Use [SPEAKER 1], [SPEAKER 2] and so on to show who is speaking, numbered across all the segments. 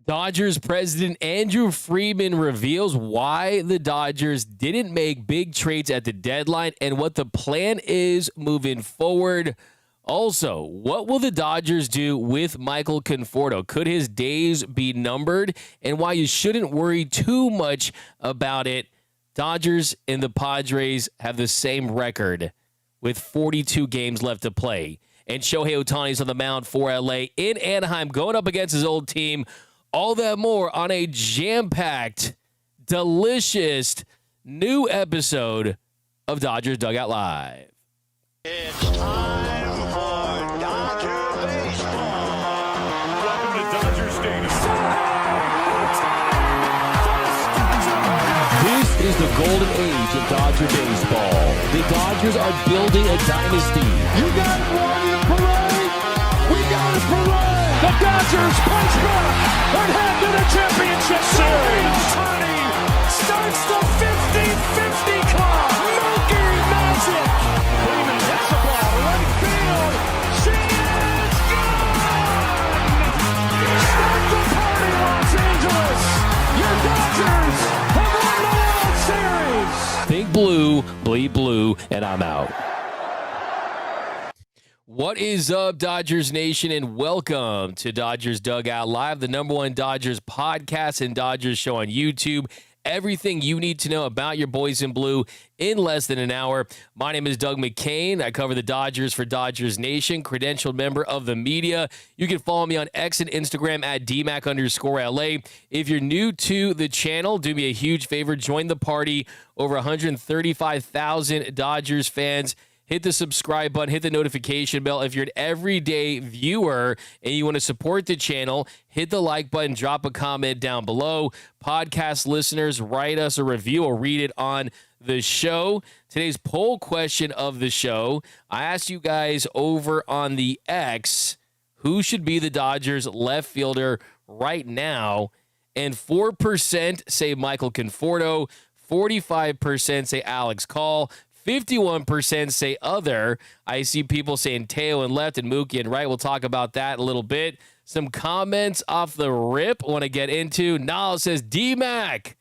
[SPEAKER 1] Dodgers president Andrew Friedman reveals why the Dodgers didn't make big trades at the deadline and what the plan is moving forward. Also, what will the Dodgers do with Michael Conforto? Could his days be numbered? And why you shouldn't worry too much about it. Dodgers and the Padres have the same record with 42 games left to play. And Shohei Ohtani is on the mound for LA in Anaheim going up against his old team. All that more on a jam-packed, delicious new episode of Dodgers Dugout Live.
[SPEAKER 2] It's time for Dodger baseball.
[SPEAKER 3] Welcome to Dodger Stadium.
[SPEAKER 1] This is the golden age of Dodger baseball. The Dodgers are building a dynasty.
[SPEAKER 3] You got it, Warrior Parade. We got it, Parade. The Dodgers punch back and head to the championship series. Ohtani starts the 50-50 club. Monkey magic. Freeman hits the ball right field. She is gone. Start the party, Los Angeles. Your Dodgers have won the World Series.
[SPEAKER 1] Think blue, bleed blue, and I'm out. What is up, Dodgers Nation, and welcome to Dodgers Dugout Live, the #1 Dodgers podcast and Dodgers show on YouTube. Everything you need to know about your boys in blue in less than an hour. My name is Doug McKain. I cover the Dodgers for Dodgers Nation, credentialed member of the media. You can follow me on X and Instagram at DMAC_LA. If you're new to the channel, do me a huge favor. Join the party. Over 135,000 Dodgers fans. Hit the subscribe button, hit the notification bell. If you're an everyday viewer and you want to support the channel, hit the like button, drop a comment down below. Podcast listeners, write us a review or read it on the show. Today's poll question of the show, I asked you guys over on the X, who should be the Dodgers left fielder right now? And 4% say Michael Conforto, 45% say Alex Call, 51% say other. I see people saying Teo and left and Mookie and right. We'll talk about that in a little bit. Some comments off the rip I want to get into. Nal says D-Mac.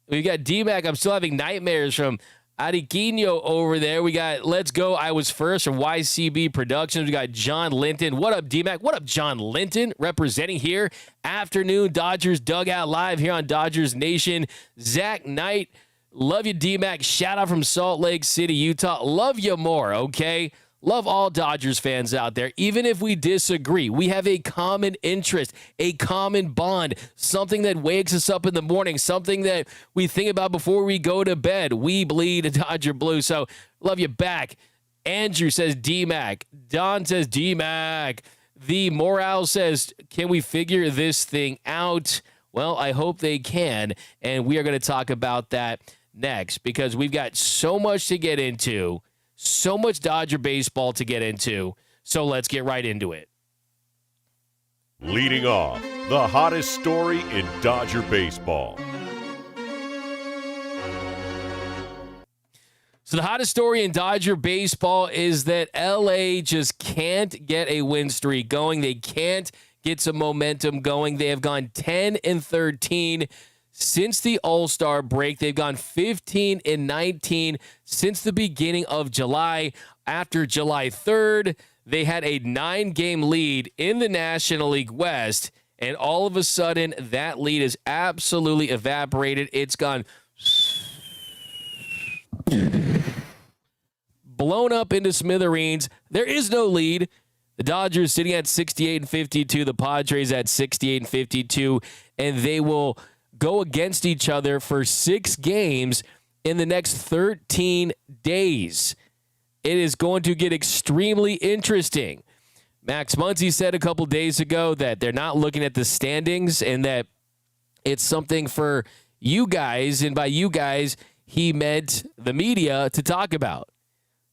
[SPEAKER 1] We got D-Mac. I'm still having nightmares from Ariquino over there. We got Let's Go I Was First from YCB Productions. We got John Linton. What up, D-Mac? What up, John Linton? Representing here. Afternoon Dodgers Dugout Live here on Dodgers Nation. Zach Knight. Love you, D-Mac. Shout out from Salt Lake City, Utah. Love you more, okay? Love all Dodgers fans out there. Even if we disagree, we have a common interest, a common bond, something that wakes us up in the morning, something that we think about before we go to bed. We bleed Dodger blue, so love you back. Andrew says D-Mac. Don says D-Mac. The Morale says, can we figure this thing out? Well, I hope they can, and we are going to talk about that next because we've got so much to get into, so much Dodger baseball to get into, so let's get right into it.
[SPEAKER 4] Leading off, the hottest story in Dodger baseball.
[SPEAKER 1] So the hottest story in Dodger baseball is that LA just can't get a win streak going. They can't get some momentum going. They have gone 10-13 since the All-Star break. They've gone 15-19 since the beginning of July. After July 3rd, they had a 9-game lead in the National League West, and all of a sudden, that lead is absolutely evaporated. It's gone blown up into smithereens. There is no lead. The Dodgers sitting at 68-52, the Padres at 68-52, and they will go against each other for 6 games in the next 13 days. It is going to get extremely interesting. Max Muncy said a couple days ago that they're not looking at the standings and that it's something for you guys, and by you guys, he meant the media, to talk about.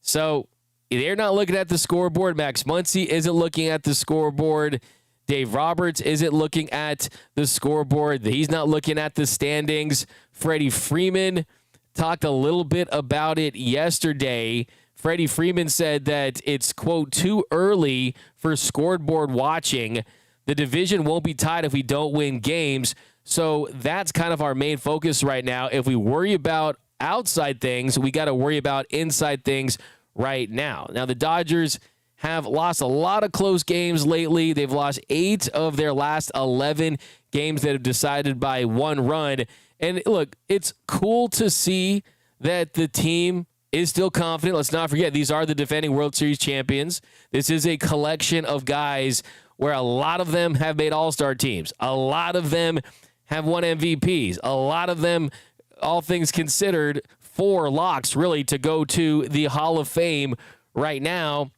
[SPEAKER 1] So they're not looking at the scoreboard. Max Muncy isn't looking at the scoreboard. Dave Roberts isn't looking at the scoreboard. He's not looking at the standings. Freddie Freeman talked a little bit about it yesterday. Freddie Freeman said that it's, quote, too early for scoreboard watching. the division won't be tied if we don't win games. So that's kind of our main focus right now. If we worry about outside things, we got to worry about inside things right now. Now, the Dodgers have lost a lot of close games lately. They've lost 8 of their last 11 games that have decided by 1 run. And look, it's cool to see that the team is still confident. Let's not forget, these are the defending World Series champions. This is a collection of guys where a lot of them have made all-star teams. A lot of them have won MVPs. A lot of them, all things considered, 4 locks really to go to the Hall of Fame right now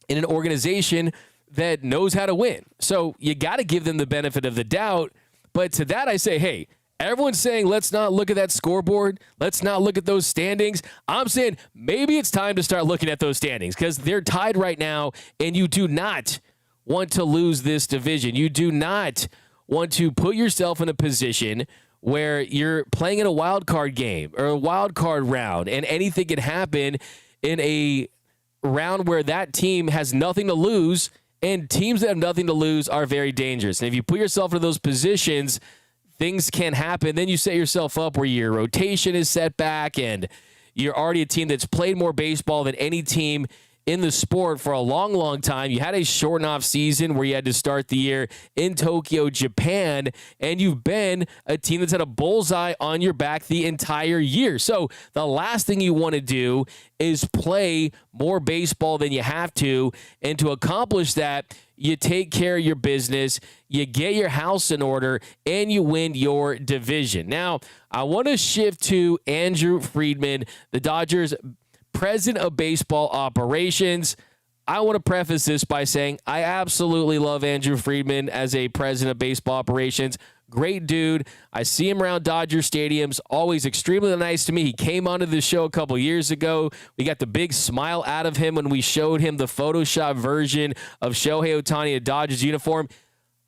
[SPEAKER 1] in an organization that knows how to win. So you got to give them the benefit of the doubt. But to that I say, hey, everyone's saying let's not look at that scoreboard. Let's not look at those standings. I'm saying maybe it's time to start looking at those standings because they're tied right now, and you do not want to lose this division. You do not want to put yourself in a position where you're playing in a wild card game or a wild card round, and anything can happen in a round where that team has nothing to lose, and teams that have nothing to lose are very dangerous. And if you put yourself in those positions, things can happen. Then you set yourself up where your rotation is set back, and you're already a team that's played more baseball than any team in the sport for a long, long time. You had a shortened off season where you had to start the year in Tokyo, Japan, and you've been a team that's had a bullseye on your back the entire year. So the last thing you want to do is play more baseball than you have to, and to accomplish that, you take care of your business, you get your house in order, and you win your division. Now, I want to shift to Andrew Friedman, the Dodgers president of baseball operations. I want to preface this by saying I absolutely love Andrew Friedman as a president of baseball operations. Great dude. I see him around Dodger stadiums, always extremely nice to me. He came onto the show a couple years ago. We got the big smile out of him when we showed him the Photoshop version of Shohei Ohtani in a Dodgers uniform.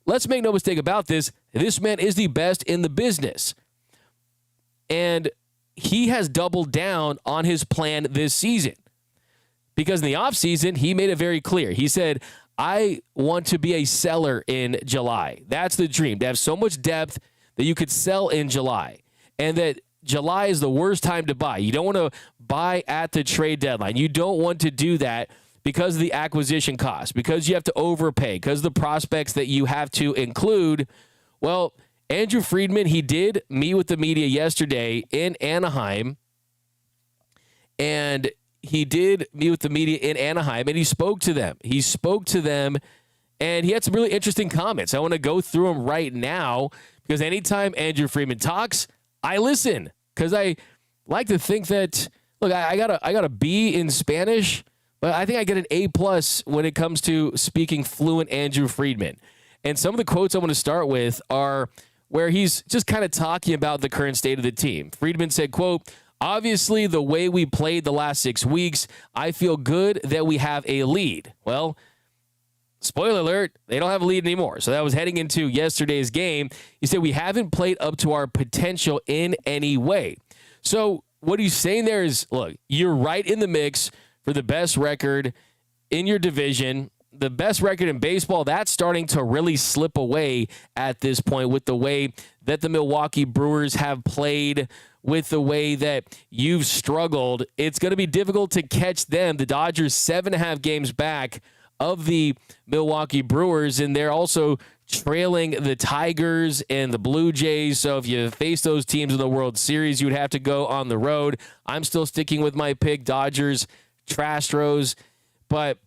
[SPEAKER 1] Let's make no mistake about this. This man is the best in the business. And he has doubled down on his plan this season, because in the offseason, he made it very clear. He said, I want to be a seller in July. That's the dream, to have so much depth that you could sell in July, and that July is the worst time to buy. You don't want to buy at the trade deadline. You don't want to do that because of the acquisition cost, because you have to overpay, because of the prospects that you have to include. Well, Andrew Friedman, he did meet with the media yesterday in Anaheim, and he spoke to them. And he had some really interesting comments. I want to go through them right now, because anytime Andrew Friedman talks, I listen, because I like to think that, look, I got a B in Spanish, but I think I get an A+ when it comes to speaking fluent Andrew Friedman. And some of the quotes I want to start with are where he's just kind of talking about the current state of the team. Friedman said, quote, obviously the way we played the last 6 weeks, I feel good that we have a lead. Well, spoiler alert, they don't have a lead anymore. So that was heading into yesterday's game. He said, we haven't played up to our potential in any way. So what he's saying there is, look, you're right in the mix for the best record in your division. The best record in baseball, that's starting to really slip away at this point with the way that the Milwaukee Brewers have played, with the way that you've struggled. It's going to be difficult to catch them. The Dodgers 7.5 games back of the Milwaukee Brewers, and they're also trailing the Tigers and the Blue Jays. So if you face those teams in the World Series, you would have to go on the road. I'm still sticking with my pick, Dodgers, Astros, but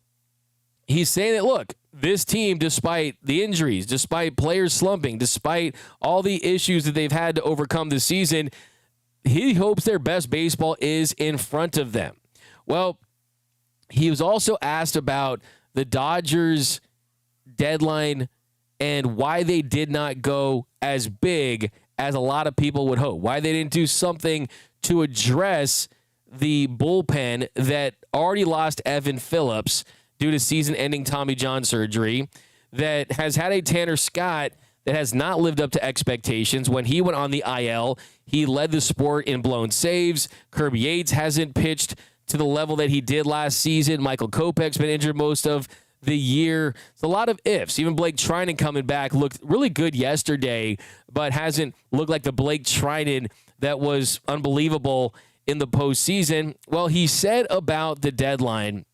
[SPEAKER 1] he's saying that, look, this team, despite the injuries, despite players slumping, despite all the issues that they've had to overcome this season, he hopes their best baseball is in front of them. Well, he was also asked about the Dodgers deadline and why they did not go as big as a lot of people would hope, why they didn't do something to address the bullpen that already lost Evan Phillips due to season-ending Tommy John surgery, that has had a Tanner Scott that has not lived up to expectations. When he went on the IL, he led the sport in blown saves. Kirby Yates hasn't pitched to the level that he did last season. Michael Kopech's been injured most of the year. It's a lot of ifs. Even Blake Trinan coming back looked really good yesterday, but hasn't looked like the Blake Trinan that was unbelievable in the postseason. Well, he said about the deadline,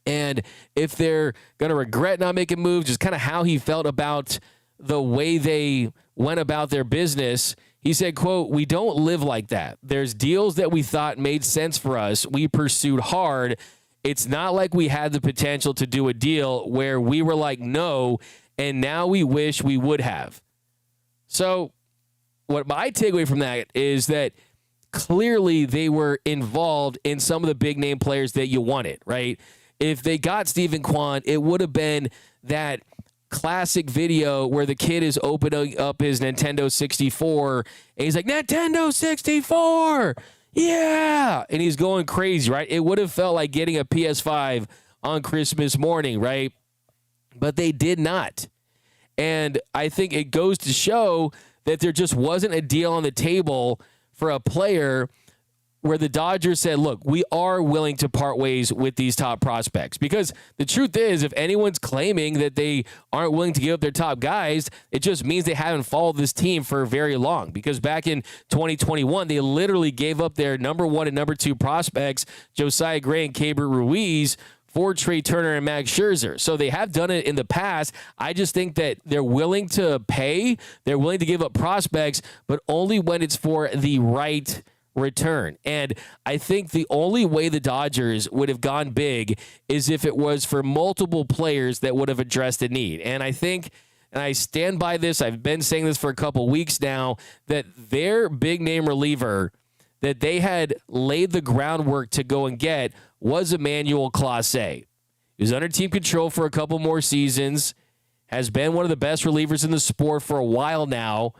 [SPEAKER 1] and if they're going to regret not making moves, just kind of how he felt about the way they went about their business. He said, quote, "We don't live like that. There's deals that we thought made sense for us. We pursued hard. It's not like we had the potential to do a deal where we were like, no, and now we wish we would have." So what my takeaway from that is that clearly they were involved in some of the big name players that you wanted, right? If they got Steven Kwan, it would have been that classic video where the kid is opening up his Nintendo 64 and he's like, "Nintendo 64, yeah," and he's going crazy, right? It would have felt like getting a PS5 on Christmas morning, right? But they did not. And I think it goes to show that there just wasn't a deal on the table for a player where the Dodgers said, look, we are willing to part ways with these top prospects. Because the truth is, if anyone's claiming that they aren't willing to give up their top guys, it just means they haven't followed this team for very long. Because back in 2021, they literally gave up their number 1 and number 2 prospects, Josiah Gray and Keibert Ruiz, for Trey Turner and Max Scherzer. So they have done it in the past. I just think that they're willing to pay, they're willing to give up prospects, but only when it's for the right return. And I think the only way the Dodgers would have gone big is if it was for multiple players that would have addressed the need. And I think, and I stand by this, I've been saying this for a couple weeks now, that their big name reliever that they had laid the groundwork to go and get was Emmanuel Clase. He was under team control for a couple more seasons, has been one of the best relievers in the sport for a while now,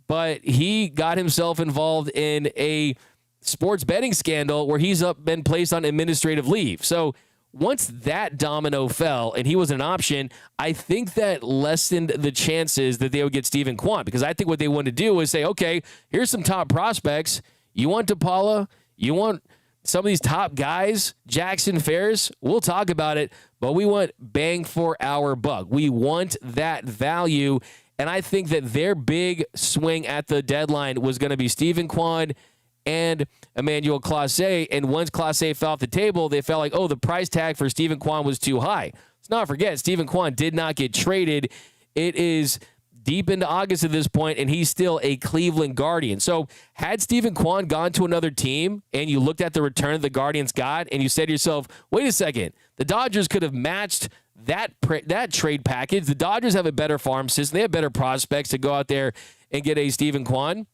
[SPEAKER 1] but he got himself involved in a sports betting scandal where he's been placed on administrative leave. So once that domino fell and he was an option, I think that lessened the chances that they would get Steven Kwan, because I think what they wanted to do was say, okay, here's some top prospects. You want DePaula? You want some of these top guys? Jackson Ferris? We'll talk about it, but we want bang for our buck. We want that value. And I think that their big swing at the deadline was going to be Steven Kwan and Emmanuel Clase. And once Clase fell off the table, they felt like, oh, the price tag for Steven Kwan was too high. Let's not forget, Steven Kwan did not get traded. It is deep into August at this point, and he's still a Cleveland Guardian. So had Steven Kwan gone to another team and you looked at the return the Guardians got and you said to yourself, wait a second, the Dodgers could have matched that trade package. The Dodgers have a better farm system. They have better prospects to go out there and get a Steven Kwan.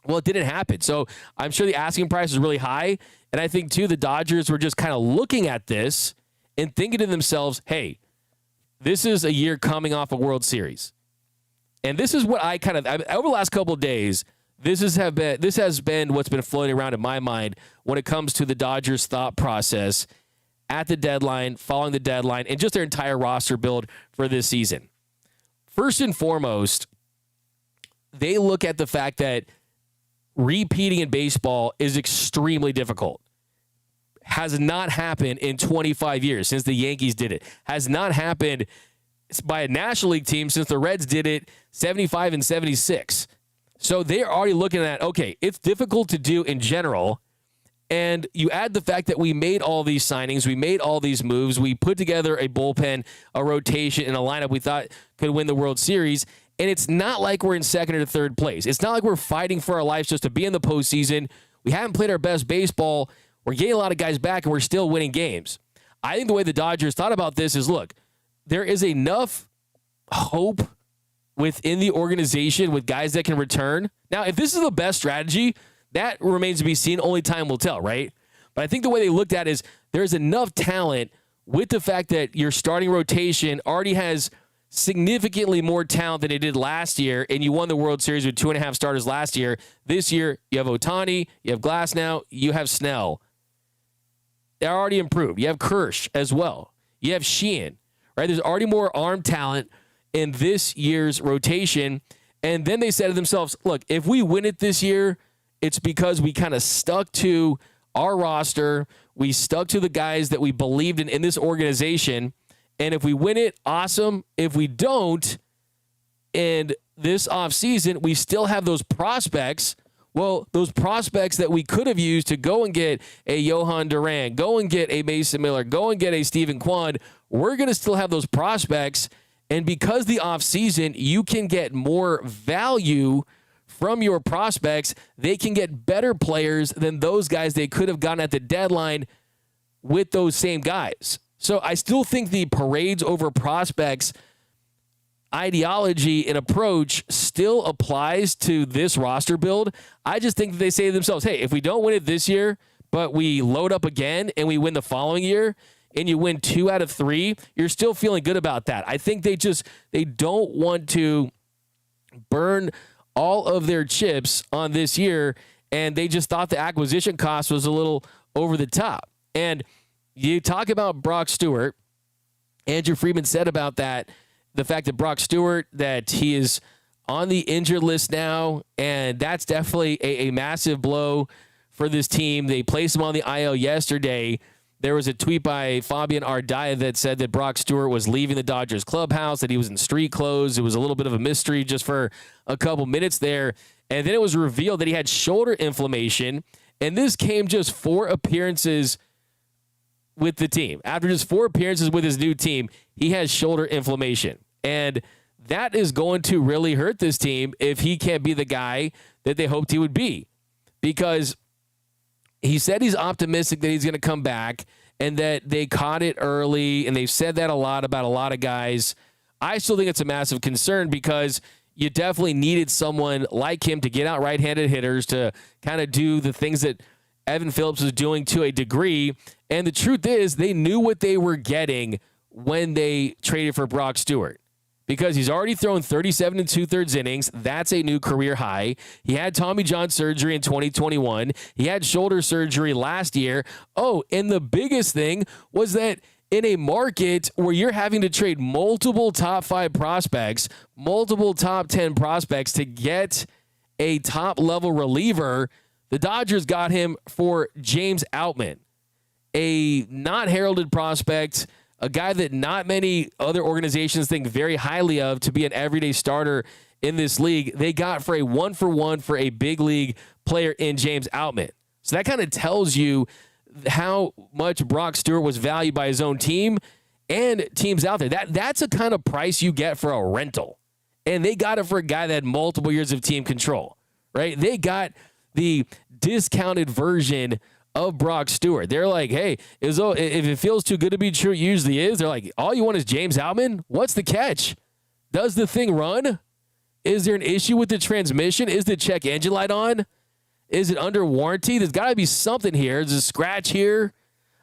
[SPEAKER 1] Well, it didn't happen. So I'm sure the asking price is really high. And I think, too, the Dodgers were just kind of looking at this and thinking to themselves, hey, this is a year coming off a World Series. And this is what I kind of, over the last couple of days, this has been what's been floating around in my mind when it comes to the Dodgers' thought process at the deadline, following the deadline, and just their entire roster build for this season. First and foremost, they look at the fact that repeating in baseball is extremely difficult. Has not happened in 25 years since the Yankees did it. Has not happened by a National League team since the Reds did it 75 and 76. So they're already looking at, okay, it's difficult to do in general. And you add the fact that we made all these signings, we made all these moves, we put together a bullpen, a rotation, and a lineup we thought could win the World Series. And it's not like we're in second or third place. It's not like we're fighting for our lives just to be in the postseason. We haven't played our best baseball. We're getting a lot of guys back, and we're still winning games. I think the way the Dodgers thought about this is, look, there is enough hope within the organization with guys that can return. Now, if this is the best strategy, that remains to be seen. Only time will tell, right? But I think the way they looked at it is there's enough talent with the fact that your starting rotation already has significantly more talent than it did last year, and you won the World Series with 2.5 starters last year. This year, you have Ohtani, you have Glasnow, you have Snell. They're already improved. You have Kirsch as well. You have Sheehan, right? There's already more arm talent in this year's rotation. And then they said to themselves, look, if we win it this year, it's because we kind of stuck to our roster. We stuck to the guys that we believed in this organization. And if we win it, awesome. If we don't, and this offseason, we still have those prospects. Well, those prospects that we could have used to go and get a Johan Duran, go and get a Mason Miller, go and get a Steven Kwan, we're going to still have those prospects. And because the offseason, you can get more value from your prospects. They can get better players than those guys they could have gotten at the deadline with those same guys. So I still think the parades over prospects ideology and approach still applies to this roster build. I just think that they say to themselves, hey, if we don't win it this year, but we load up again and we win the following year and you win 2 out of 3, you're still feeling good about that. I think they don't want to burn all of their chips on this year, and they just thought the acquisition cost was a little over the top. And you talk about Brock Stewart. Andrew Friedman said about that, the fact that Brock Stewart, that he is on the injured list now, and that's definitely a massive blow for this team. They placed him on the IL yesterday. There was a tweet by Fabian Ardaya that said that Brock Stewart was leaving the Dodgers clubhouse, that he was in street clothes. It was a little bit of a mystery just for a couple minutes there. And then it was revealed that he had shoulder inflammation, and this came just 4 appearances with the team. After just 4 appearances with his new team, he has shoulder inflammation. And that is going to really hurt this team if he can't be the guy that they hoped he would be. Because he said he's optimistic that he's going to come back and that they caught it early, and they've said that a lot about a lot of guys. I still think it's a massive concern because you definitely needed someone like him to get out right-handed hitters, to kind of do the things that Evan Phillips was doing to a degree. And the truth is, they knew what they were getting when they traded for Brock Stewart, because he's already thrown 37 2/3 innings. That's a new career high. He had Tommy John surgery in 2021. He had shoulder surgery last year. Oh, and the biggest thing was that in a market where you're having to trade multiple top 5 prospects, multiple top 10 prospects to get a top-level reliever, the Dodgers got him for James Outman, a not heralded prospect, a guy that not many other organizations think very highly of to be an everyday starter in this league. They got for a 1-for-1 for a big league player in James Outman. So that kind of tells you how much Brock Stewart was valued by his own team and teams out there. That's a kind of price you get for a rental. And they got it for a guy that had multiple years of team control, right? They got the discounted version of Brock Stewart. They're like, hey, if it feels too good to be true, it usually is. They're like, all you want is James Outman? What's the catch? Does the thing run? Is there an issue with the transmission? Is the check engine light on? Is it under warranty? There's got to be something here. Is a scratch here?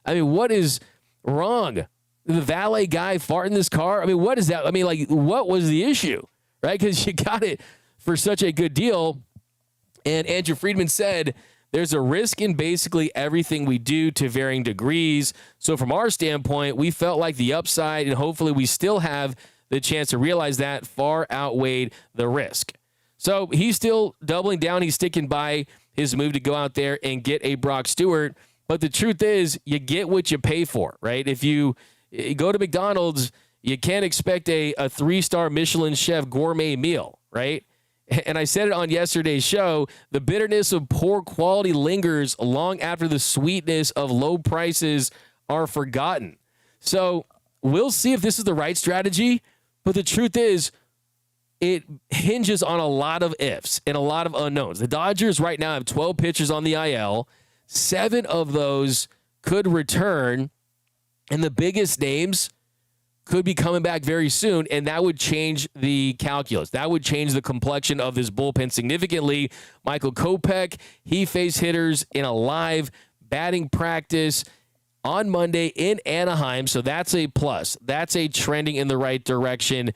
[SPEAKER 1] I mean, what is wrong? The valet guy fart in this car? I mean, what is that? I mean, like, what was the issue? Right? Because you got it for such a good deal. And Andrew Friedman said, there's a risk in basically everything we do to varying degrees. So from our standpoint, we felt like the upside, and hopefully we still have the chance to realize that, far outweighed the risk. So he's still doubling down. He's sticking by his move to go out there and get a Brock Stewart. But the truth is, you get what you pay for, right? If you go to McDonald's, you can't expect a 3-star Michelin chef gourmet meal, right? And I said it on yesterday's show, the bitterness of poor quality lingers long after the sweetness of low prices are forgotten. So we'll see if this is the right strategy. But the truth is, it hinges on a lot of ifs and a lot of unknowns. The Dodgers right now have 12 pitchers on the IL. 7 of those could return, and the biggest names could be coming back very soon, and that would change the calculus. That would change the complexion of this bullpen significantly. Michael Kopech, he faced hitters in a live batting practice on Monday in Anaheim, so that's a plus. That's a trending in the right direction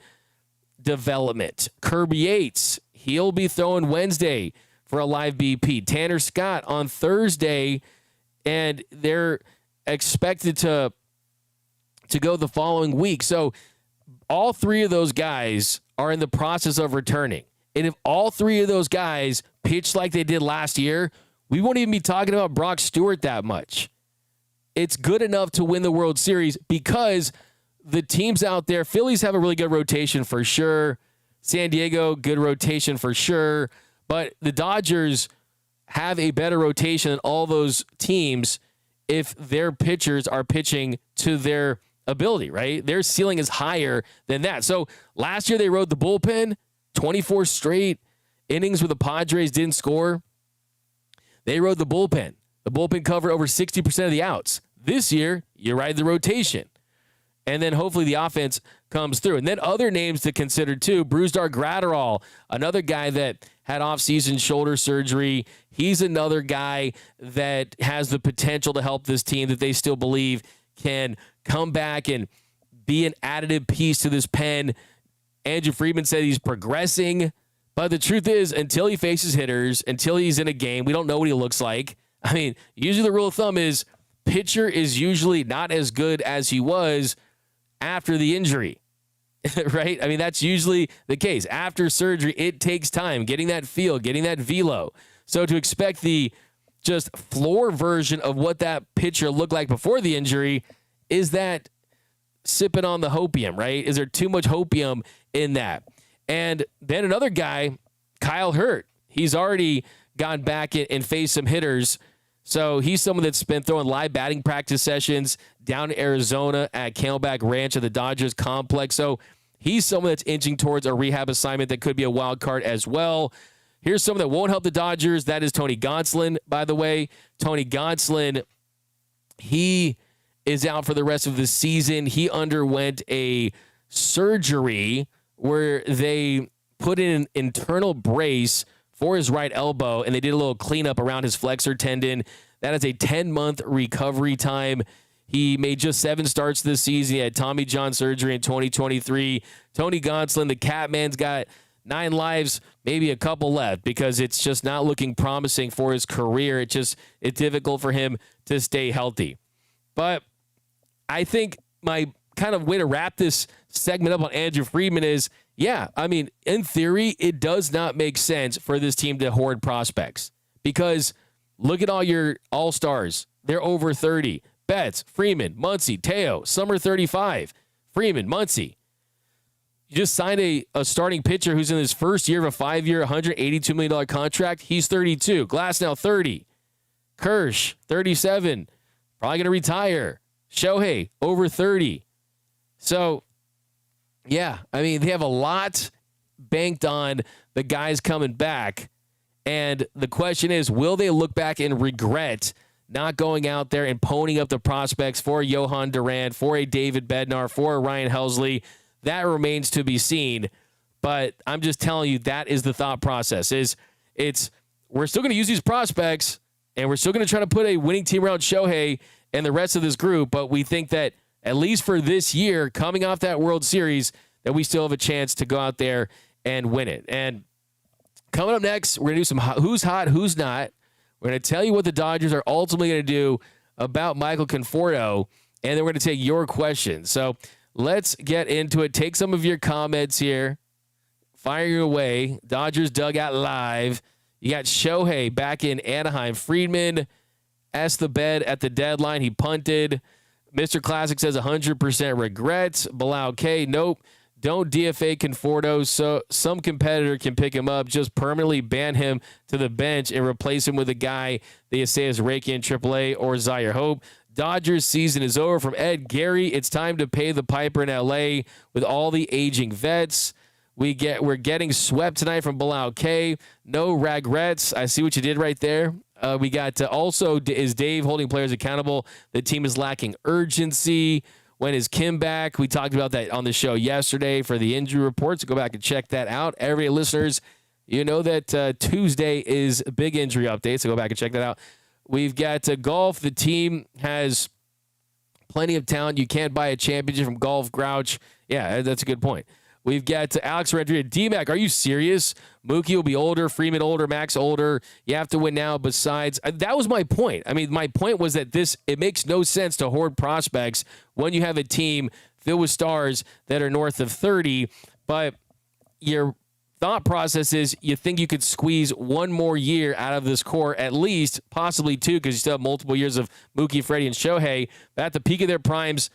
[SPEAKER 1] development. Kirby Yates, he'll be throwing Wednesday for a live BP. Tanner Scott on Thursday, and they're expected to go the following week. So all 3 of those guys are in the process of returning. And if all 3 of those guys pitch like they did last year, we won't even be talking about Brock Stewart that much. It's good enough to win the World Series because the teams out there, Phillies have a really good rotation for sure. San Diego, good rotation for sure. But the Dodgers have a better rotation than all those teams if their pitchers are pitching to their ability, right? Their ceiling is higher than that. So last year they rode the bullpen, 24 straight innings where the Padres didn't score. They rode the bullpen. The bullpen covered over 60% of the outs. This year, you ride the rotation. And then hopefully the offense comes through. And then other names to consider too. Brusdar Graterol, another guy that had off-season shoulder surgery. He's another guy that has the potential to help this team that they still believe can come back and be an additive piece to this pen. Andrew Friedman said he's progressing. But the truth is, until he faces hitters, until he's in a game, we don't know what he looks like. I mean, usually the rule of thumb is pitcher is usually not as good as he was after the injury, right? I mean, that's usually the case. After surgery, it takes time getting that feel, getting that velo. So to expect the just floor version of what that pitcher looked like before the injury, is that sipping on the hopium, right? Is there too much hopium in that? And then another guy, Kyle Hurt, he's already gone back and faced some hitters. So he's someone that's been throwing live batting practice sessions down in Arizona at Camelback Ranch at the Dodgers complex. So he's someone that's inching towards a rehab assignment that could be a wild card as well. Here's someone that won't help the Dodgers. That is Tony Gonsolin, by the way. Tony Gonsolin, he is out for the rest of the season. He underwent a surgery where they put in an internal brace for his right elbow, and they did a little cleanup around his flexor tendon. That is a 10-month recovery time. He made just 7 starts this season. He had Tommy John surgery in 2023. Tony Gonsolin, the Catman's got 9 lives, maybe a couple left, because it's just not looking promising for his career. It's difficult for him to stay healthy. But I think my kind of way to wrap this segment up on Andrew Friedman is, yeah, I mean, in theory, it does not make sense for this team to hoard prospects, because look at all your all-stars. They're over 30. Betts, Freeman, Muncy, Teo, some are 35. Freeman, Muncy. You just signed a starting pitcher who's in his first year of a 5-year, $182 million contract. He's 32. Glasnow, 30. Kirsch, 37. Probably going to retire. Shohei, over 30. So, yeah, I mean, they have a lot banked on the guys coming back. And the question is, will they look back and regret not going out there and ponying up the prospects for Johan Durant, for a David Bednar, for a Ryan Helsley? That remains to be seen. But I'm just telling you, that is the thought process. We're still going to use these prospects, and we're still going to try to put a winning team around Shohei and the rest of this group. But we think that at least for this year, coming off that World Series, that we still have a chance to go out there and win it. And coming up next, we're going to do some who's hot, who's not. We're going to tell you what the Dodgers are ultimately going to do about Michael Conforto, and then we're going to take your questions. So let's get into it. Take some of your comments here. Fire your away. Dodgers Dugout Live. You got Shohei back in Anaheim. Friedman asked the bed at the deadline. He punted. Mr. Classic says 100% regrets. Bilal K, nope. Don't DFA Conforto so some competitor can pick him up. Just permanently ban him to the bench and replace him with a guy they say is Reiki in AAA or Zaire Hope. Dodgers season is over. From Ed Gary, it's time to pay the piper in LA with all the aging vets. We're getting swept tonight from Bilal K. No regrets. I see what you did right there. We got also, is Dave holding players accountable? The team is lacking urgency. When is Kim back? We talked about that on the show yesterday for the injury reports. Go back and check that out. Every listeners, you know that Tuesday is a big injury update, so go back and check that out. We've got golf. The team has plenty of talent. You can't buy a championship from Golf Grouch. Yeah, that's a good point. We've got Alex Rodriguez. D-Mac, are you serious? Mookie will be older, Freeman older, Max older. You have to win now. Besides, that was my point. I mean, my point was that it makes no sense to hoard prospects when you have a team filled with stars that are north of 30. But your thought process is you think you could squeeze one more year out of this core, at least, possibly 2, because you still have multiple years of Mookie, Freddie, and Shohei. But at the peak of their primes,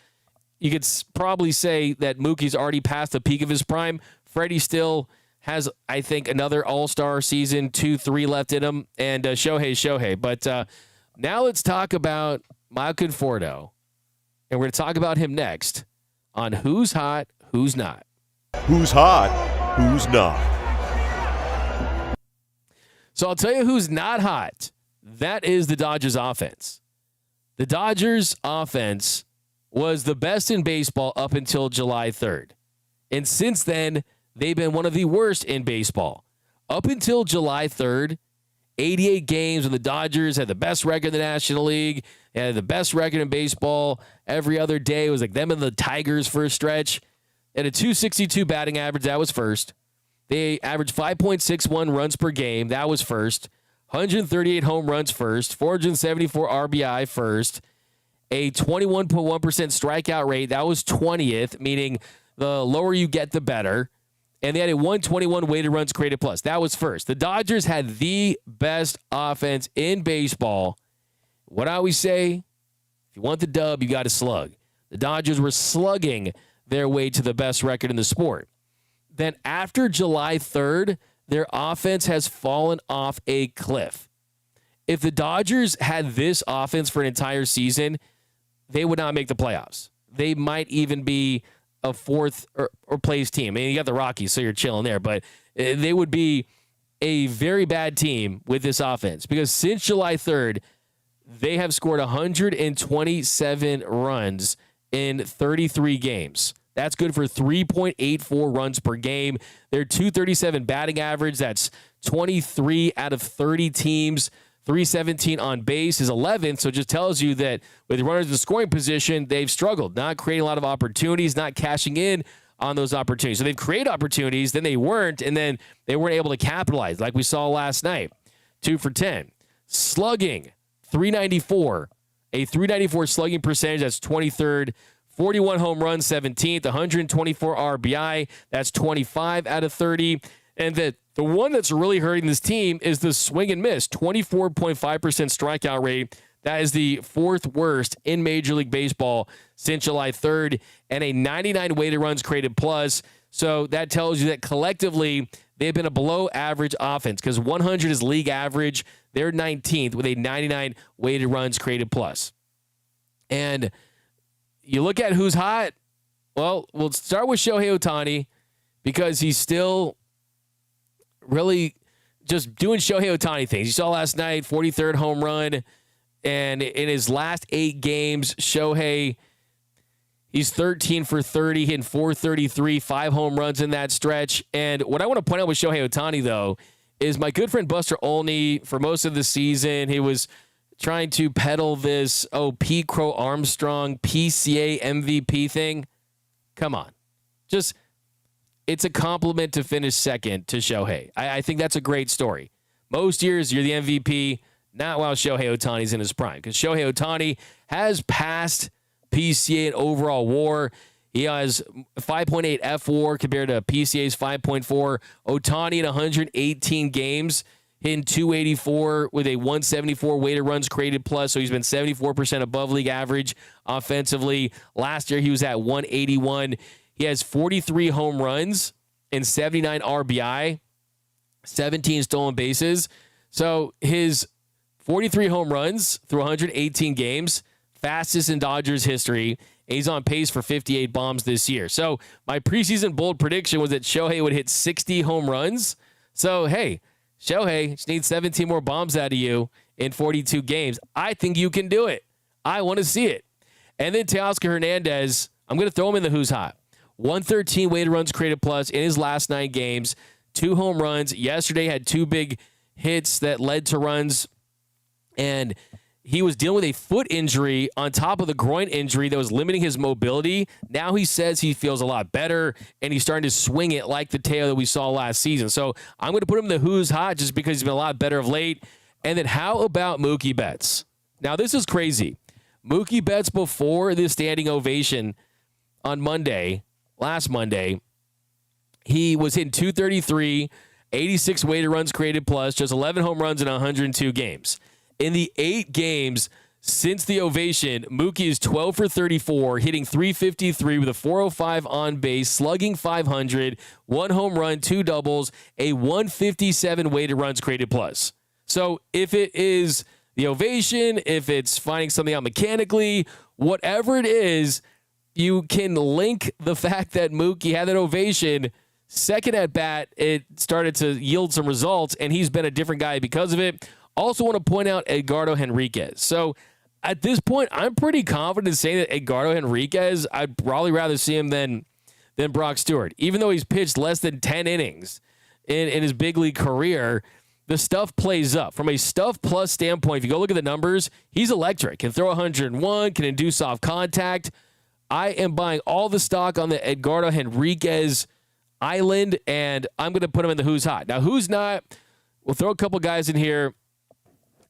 [SPEAKER 1] you could probably say that Mookie's already past the peak of his prime. Freddie still has, I think, another all-star season, 2-3 left in him, and Shohei. But now let's talk about Michael Conforto, and we're going to talk about him next on Who's Hot, Who's Not.
[SPEAKER 4] Who's hot? Who's not?
[SPEAKER 1] So I'll tell you who's not hot. That is the Dodgers offense. The Dodgers offense was the best in baseball up until July 3rd. And since then, they've been one of the worst in baseball. Up until July 3rd, 88 games when the Dodgers had the best record in the National League, they had the best record in baseball. Every other day it was like them and the Tigers for a stretch. At a 262 batting average, that was first. They averaged 5.61 runs per game, that was first. 138 home runs first. 474 RBI first. A 21.1% strikeout rate, that was 20th, meaning the lower you get, the better. And they had a 121 weighted runs created plus. That was first. The Dodgers had the best offense in baseball. What I always say, if you want the dub, you got to slug. The Dodgers were slugging their way to the best record in the sport. Then after July 3rd, their offense has fallen off a cliff. If the Dodgers had this offense for an entire season, they would not make the playoffs. They might even be a fourth or place team. I mean, you got the Rockies, so you're chilling there, but they would be a very bad team with this offense because since July 3rd, they have scored 127 runs in 33 games. That's good for 3.84 runs per game. Their 237 batting average, that's 23 out of 30 teams. 317 on base is 11th, so it just tells you that with runners in the scoring position, they've struggled, not creating a lot of opportunities, not cashing in on those opportunities. So they've created opportunities, then they weren't, and then they weren't able to capitalize like we saw last night. 2 for 10. Slugging, 394. A 394 slugging percentage, that's 23rd. 41 home runs, 17th. 124 RBI, that's 25 out of 30. And the one that's really hurting this team is the swing and miss, 24.5% strikeout rate. That is the fourth worst in Major League Baseball since July 3rd, and a 99 weighted runs created plus. So that tells you that collectively they've been a below average offense because 100 is league average. They're 19th with a 99 weighted runs created plus. And you look at who's hot. Well, we'll start with Shohei Ohtani because he's still really just doing Shohei Ohtani things. You saw last night, 43rd home run. And in his last 8 games, Shohei, he's 13 for 30, hitting 433, 5 home runs in that stretch. And what I want to point out with Shohei Ohtani, though, is my good friend Buster Olney, for most of the season, he was trying to peddle this, Pete Crow Armstrong PCA MVP thing. Come on. Just, it's a compliment to finish second to Shohei. I think that's a great story. Most years, you're the MVP, not while Shohei Ohtani's in his prime, because Shohei Ohtani has passed PCA in overall WAR. He has 5.8 F WAR compared to PCA's 5.4. Ohtani in 118 games, hitting 284 with a 174 weighted runs created plus, so he's been 74% above league average offensively. Last year, he was at 181. He has 43 home runs and 79 RBI, 17 stolen bases. So his 43 home runs through 118 games, fastest in Dodgers history. And he's on pace for 58 bombs this year. So my preseason bold prediction was that Shohei would hit 60 home runs. So, hey, Shohei, just needs 17 more bombs out of you in 42 games. I think you can do it. I want to see it. And then Teoscar Hernandez, I'm going to throw him in the who's hot. 113 weighted runs created plus in his last 9 games, 2 home runs. Yesterday had 2 big hits that led to runs, and he was dealing with a foot injury on top of the groin injury that was limiting his mobility. Now he says he feels a lot better, and he's starting to swing it like the Teo that we saw last season. So I'm going to put him in the who's hot just because he's been a lot better of late. And then how about Mookie Betts? Now, this is crazy. Mookie Betts, before the standing ovation on Monday, last Monday, he was hitting 233, 86 weighted runs created plus, just 11 home runs in 102 games. In the 8 games Since the ovation, Mookie is 12 for 34, hitting .353 with a .405 on base, slugging .500, 1 home run, 2 doubles, a .157 weighted runs created plus. So if it is the ovation, if it's finding something out mechanically, whatever it is, you can link the fact that Mookie had that ovation. Second at bat, it started to yield some results, and he's been a different guy because of it. Also want to point out Edgardo Henriquez. So at this point, I'm pretty confident in saying that Edgardo Henriquez, I'd probably rather see him than Brock Stewart. Even though he's pitched less than 10 innings in his big league career, the stuff plays up. From a stuff plus standpoint, if you go look at the numbers, he's electric. Can throw 101, can induce soft contact. I am buying all the stock on the Edgardo Henriquez island, and I'm going to put him in the who's hot. Now, who's not? We'll throw a couple guys in here.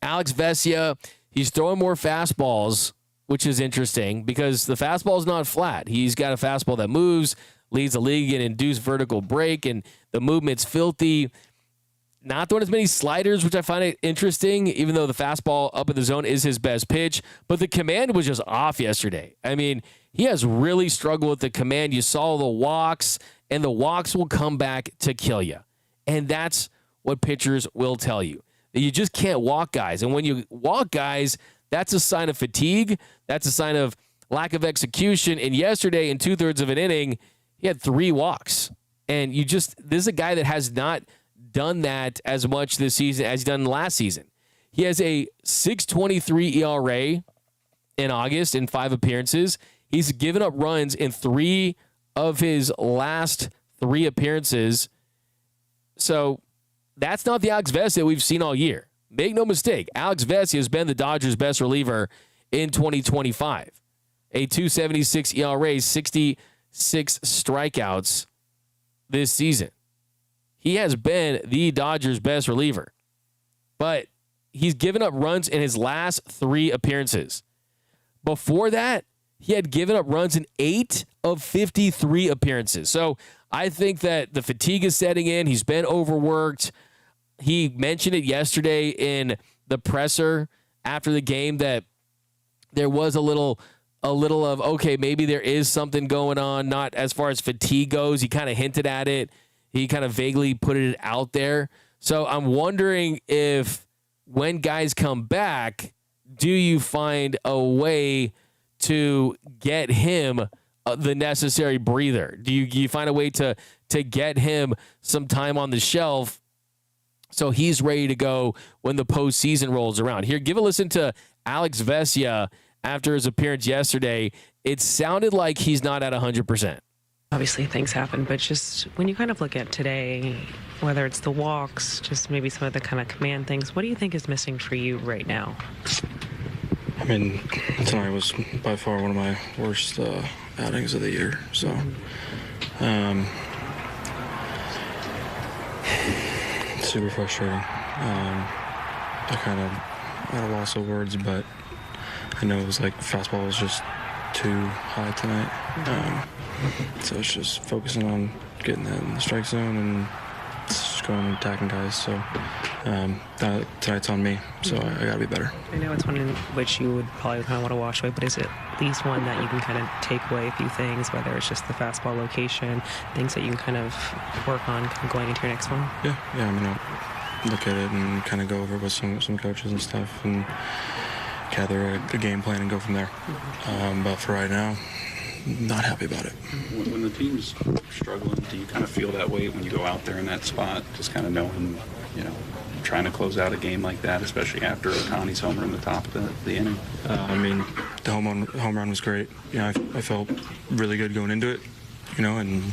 [SPEAKER 1] Alex Vesia, he's throwing more fastballs, which is interesting because the fastball is not flat. He's got a fastball that moves, leads the league in induced vertical break, and the movement's filthy. Not throwing as many sliders, which I find it interesting, even though the fastball up in the zone is his best pitch. But the command was just off yesterday. I mean, he has really struggled with the command. You saw the walks, and the walks will come back to kill you. And that's what pitchers will tell you. That you just can't walk guys. And when you walk guys, that's a sign of fatigue. That's a sign of lack of execution. And yesterday, in 2/3 of an inning, he had 3 walks. And this is a guy that has not done that as much this season as he done last season. He has a 6.23 ERA in August in 5 appearances. He's given up runs in 3 of his last 3 appearances. So that's not the Alex Vesia we've seen all year. Make no mistake, Alex Vesia has been the Dodgers' best reliever in 2025. A 2.76 ERA, 66 strikeouts this season. He has been the Dodgers' best reliever. But he's given up runs in his last 3 appearances. Before that, he had given up runs in 8 of 53 appearances. So I think that the fatigue is setting in. He's been overworked. He mentioned it yesterday in the presser after the game that there was a little of, okay, maybe there is something going on, not as far as fatigue goes. He kind of hinted at it. He kind of vaguely put it out there. So I'm wondering if when guys come back, do you find a way to get him the necessary breather? Do you find a way to get him some time on the shelf so he's ready to go when the postseason rolls around? Here, give a listen to Alex Vesia after his appearance yesterday. It sounded like he's not at 100%.
[SPEAKER 5] Obviously things happen, but just when you kind of look at today, whether it's the walks, just maybe some of the kind of command things, what do you think is missing for you right now?
[SPEAKER 6] I mean, tonight was by far one of my worst outings of the year. So, super frustrating. I kind of at a loss of words, but I know it was like fastball was just too high tonight. So it's just focusing on getting that in the strike zone and just going and attacking guys. So tonight's on me, so I got to be better.
[SPEAKER 5] I know it's one in which you would probably kind of want to wash away, but is it at least one that you can kind of take away a few things, whether it's just the fastball location, things that you can kind of work on going into your next one?
[SPEAKER 6] Yeah. I mean, I'll look at it and kind of go over with some coaches and stuff and gather a game plan and go from there. But for right now, not happy about it.
[SPEAKER 7] When the team's struggling, do you kind of feel that way when you go out there in that spot, just kind of knowing, trying to close out a game like that, especially after Ohtani's homer in the top of the inning?
[SPEAKER 6] I mean, the home run was great. I felt really good going into it, and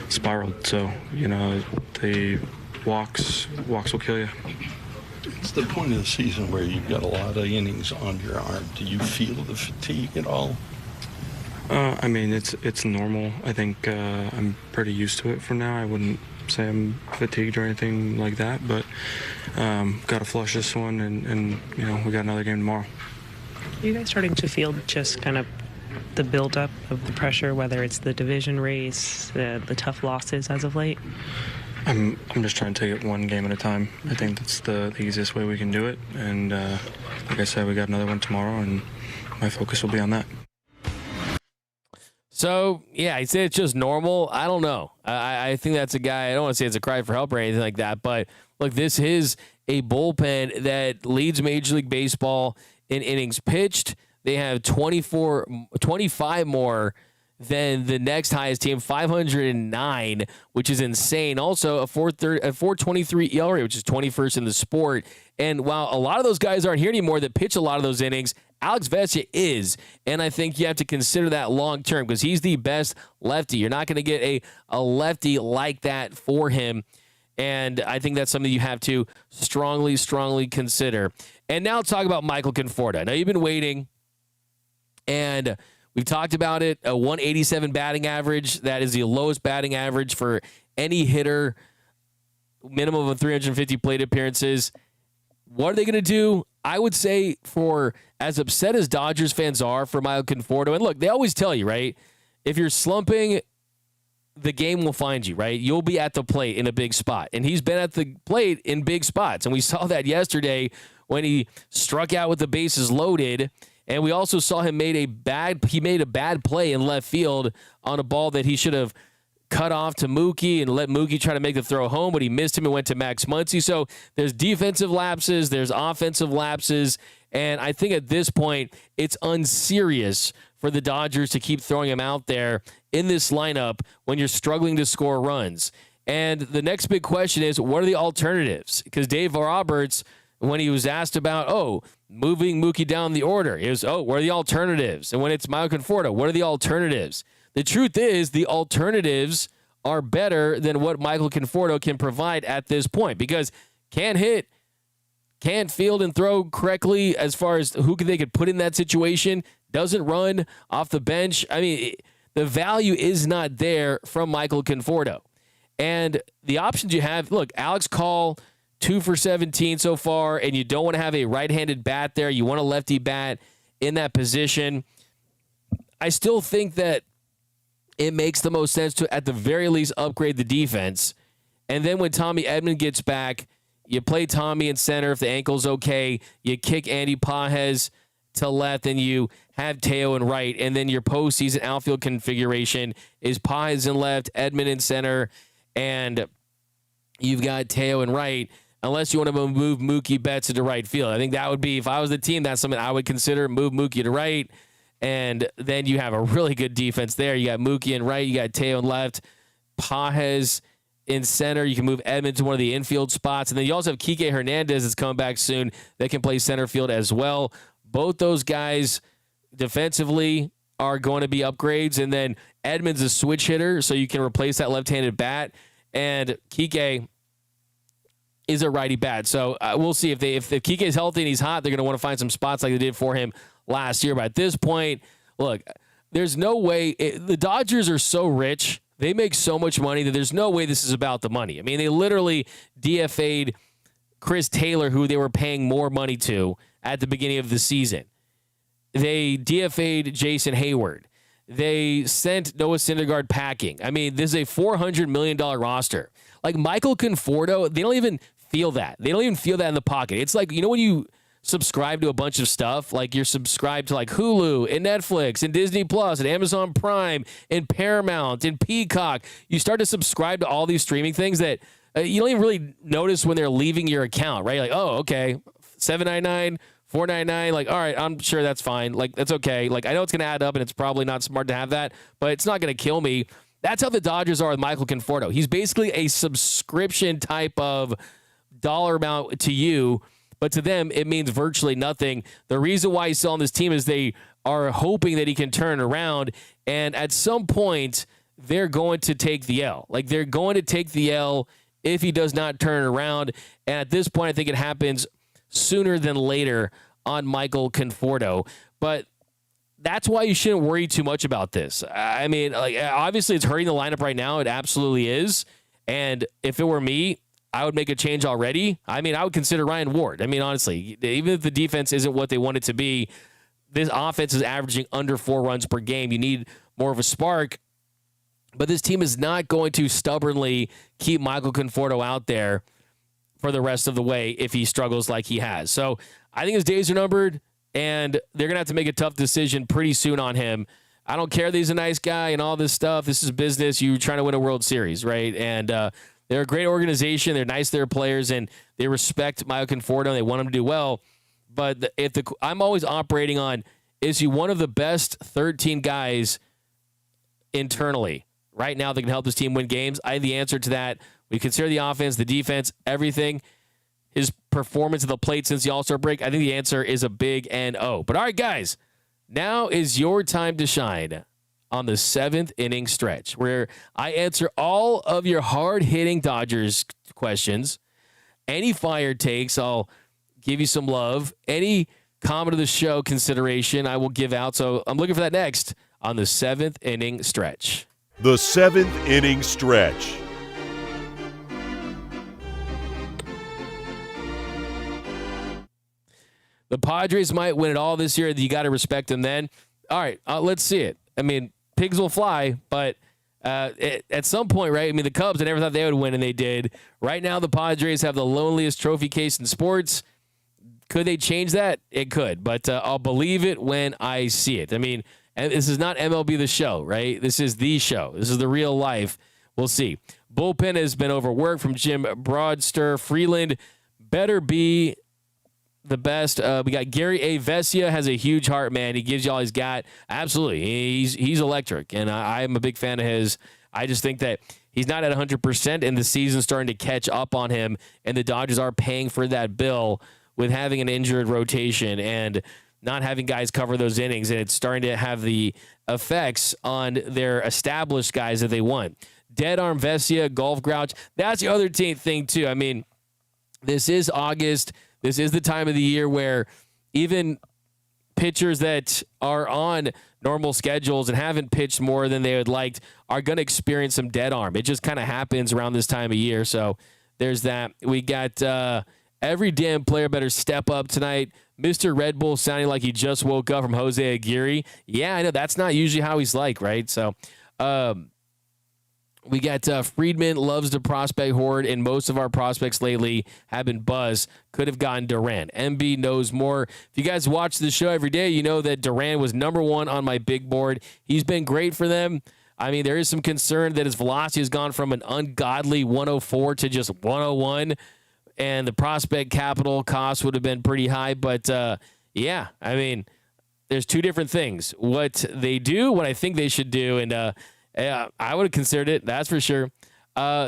[SPEAKER 6] spiraled. So, the walks will kill you.
[SPEAKER 8] It's the point of the season where you've got a lot of innings on your arm. Do you feel the fatigue at all?
[SPEAKER 6] I mean, it's normal. I think I'm pretty used to it for now. I wouldn't say I'm fatigued or anything like that, but got to flush this one, and we got another game tomorrow.
[SPEAKER 5] Are you guys starting to feel just kind of the buildup of the pressure, whether it's the division race, the tough losses as of late?
[SPEAKER 6] I'm just trying to take it one game at a time. I think that's the easiest way we can do it. And like I said, we got another one tomorrow, and my focus will be on that.
[SPEAKER 1] So, yeah, he said it's just normal. I don't know. I think that's a guy, I don't want to say it's a cry for help or anything like that, but look, this is a bullpen that leads Major League Baseball in innings pitched. They have 25 more than the next highest team, 509, which is insane. Also, a 4.23 ERA, which is 21st in the sport. And while a lot of those guys aren't here anymore that pitch a lot of those innings, Alex Vesia is. And I think you have to consider that long term because he's the best lefty. You're not going to get a lefty like that for him. And I think that's something you have to strongly consider. And now let's talk about Michael Conforto. Now, you've been waiting, and we've talked about it, a 187 batting average. That is the lowest batting average for any hitter, minimum of 350 plate appearances. What are they going to do? I would say, for as upset as Dodgers fans are for Michael Conforto, and look, they always tell you, right? If you're slumping, the game will find you, right? You'll be at the plate in a big spot. And he's been at the plate in big spots. And we saw that yesterday when he struck out with the bases loaded. And we also saw him made a bad play in left field on a ball that he should have cut off to Mookie and let Mookie try to make the throw home, but he missed him and went to Max Muncy. So there's defensive lapses, there's offensive lapses, and I think at this point it's unserious for the Dodgers to keep throwing him out there in this lineup when you're struggling to score runs. And the next big question is, what are the alternatives? Because Dave Roberts, when he was asked about, moving Mookie down the order, he was, what are the alternatives? And when it's Michael Conforto, what are the alternatives? The truth is the alternatives are better than what Michael Conforto can provide at this point because can't hit, can't field and throw correctly as far as who they could put in that situation, doesn't run off the bench. I mean, the value is not there from Michael Conforto. And the options you have, look, Alex Call, 2 for 17 so far, and you don't want to have a right-handed bat there. You want a lefty bat in that position. I still think that it makes the most sense to, at the very least, upgrade the defense. And then when Tommy Edman gets back, you play Tommy in center if the ankle's okay. You kick Andy Pages to left, and you have Teo in right. And then your postseason outfield configuration is Pages in left, Edman in center, and you've got Teo in right. Unless you want to move Mookie Betts into right field. I think that would be, if I was the team, that's something I would consider, move Mookie to right. And then you have a really good defense there. You got Mookie in right. You got Teo in left. Pages in center. You can move Edmonds to one of the infield spots. And then you also have Kike Hernandez that's coming back soon that can play center field as well. Both those guys defensively are going to be upgrades. And then Edmonds is a switch hitter, so you can replace that left-handed bat. And Kike is a righty bat. So we'll see if Kike is healthy and he's hot, they're going to want to find some spots like they did for him last year. But at this point, look, there's no way. The Dodgers are so rich. They make so much money that there's no way this is about the money. I mean, they literally DFA'd Chris Taylor, who they were paying more money to at the beginning of the season. They DFA'd Jason Hayward. They sent Noah Syndergaard packing. I mean, this is a $400 million roster. Like Michael Conforto, they don't even feel that. They don't even feel that in the pocket. It's like, when you subscribe to a bunch of stuff, like you're subscribed to like Hulu and Netflix and Disney Plus and Amazon Prime and Paramount and Peacock. You start to subscribe to all these streaming things that you don't even really notice when they're leaving your account, right? Like, oh, okay, $7.99, $4.99. Like, all right, I'm sure that's fine. Like, that's okay. Like, I know it's going to add up and it's probably not smart to have that, but it's not going to kill me. That's how the Dodgers are with Michael Conforto. He's basically a subscription type of dollar amount to you, but to them, it means virtually nothing. The reason why he's still on this team is they are hoping that he can turn around, and at some point, they're going to take the L. Like, they're going to take the L if he does not turn around, and at this point, I think it happens sooner than later on Michael Conforto. But that's why you shouldn't worry too much about this. I mean, like, obviously, it's hurting the lineup right now. It absolutely is, and if it were me, I would make a change already. I mean, I would consider Ryan Ward. I mean, honestly, even if the defense isn't what they want it to be, this offense is averaging under 4 runs per game. You need more of a spark. But this team is not going to stubbornly keep Michael Conforto out there for the rest of the way if he struggles like he has. So I think his days are numbered, and they're going to have to make a tough decision pretty soon on him. I don't care that he's a nice guy and all this stuff. This is business. You're trying to win a World Series, right? And they're a great organization. They're nice to their players, and they respect Michael Conforto. They want him to do well. But I'm always operating on, is he one of the best 13 guys internally right now that can help this team win games? I have the answer to that. We consider the offense, the defense, everything. His performance at the plate since the All-Star break, I think the answer is a big N-O. But all right, guys, now is your time to shine on the 7th inning stretch, where I answer all of your hard-hitting Dodgers questions. Any fire takes, I'll give you some love. Any comment of the show consideration, I will give out. So I'm looking for that next on the 7th inning stretch.
[SPEAKER 4] The 7th inning stretch.
[SPEAKER 1] The Padres might win it all this year. You got to respect them then. All right, let's see it. I mean, pigs will fly, but at some point, right? I mean, the Cubs, I never thought they would win, and they did. Right now, the Padres have the loneliest trophy case in sports. Could they change that? It could, but I'll believe it when I see it. I mean, and this is not MLB The Show, right? This is the show. This is the real life. We'll see. Bullpen has been overworked from Jim Broadster. Freeland better be the best. We got Gary A. Vesia, has a huge heart, man. He gives you all he's got. Absolutely. He's electric, and I'm a big fan of his. I just think that he's not at 100%, and the season's starting to catch up on him, and the Dodgers are paying for that bill with having an injured rotation and not having guys cover those innings, and it's starting to have the effects on their established guys that they want. Dead arm Vesia, golf grouch. That's the other thing, too. I mean, this is August. This is the time of the year where even pitchers that are on normal schedules and haven't pitched more than they would liked are going to experience some dead arm. It just kind of happens around this time of year. So there's that. We got every damn player better step up tonight. Mr. Red Bull sounding like he just woke up from Jose Aguirre. Yeah, I know. That's not usually how he's like, right? So we got Friedman loves the prospect horde, and most of our prospects lately have been buzz. Could have gotten Duran. MB knows more. If you guys watch the show every day, you know that Duran was number one on my big board. He's been great for them. I mean, there is some concern that his velocity has gone from an ungodly 104 to just 101, and the prospect capital cost would have been pretty high. But, yeah, I mean, there's two different things. What they do, what I think they should do, and yeah, I would have considered it. That's for sure.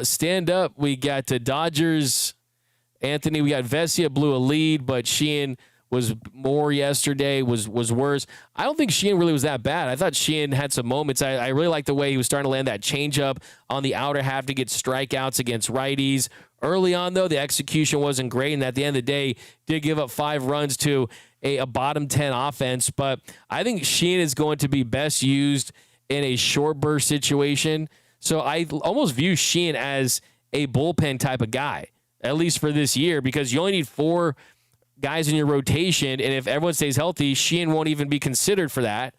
[SPEAKER 1] Stand up. We got Dodgers. Anthony, we got Vesia blew a lead, but Sheehan was more yesterday, was worse. I don't think Sheehan really was that bad. I thought Sheehan had some moments. I really liked the way he was starting to land that changeup on the outer half to get strikeouts against righties. Early on, though, the execution wasn't great, and at the end of the day, did give up 5 runs to a bottom 10 offense. But I think Sheehan is going to be best used in a short burst situation. So I almost view Sheehan as a bullpen type of guy, at least for this year, because you only need 4 guys in your rotation, and if everyone stays healthy, Sheehan won't even be considered for that.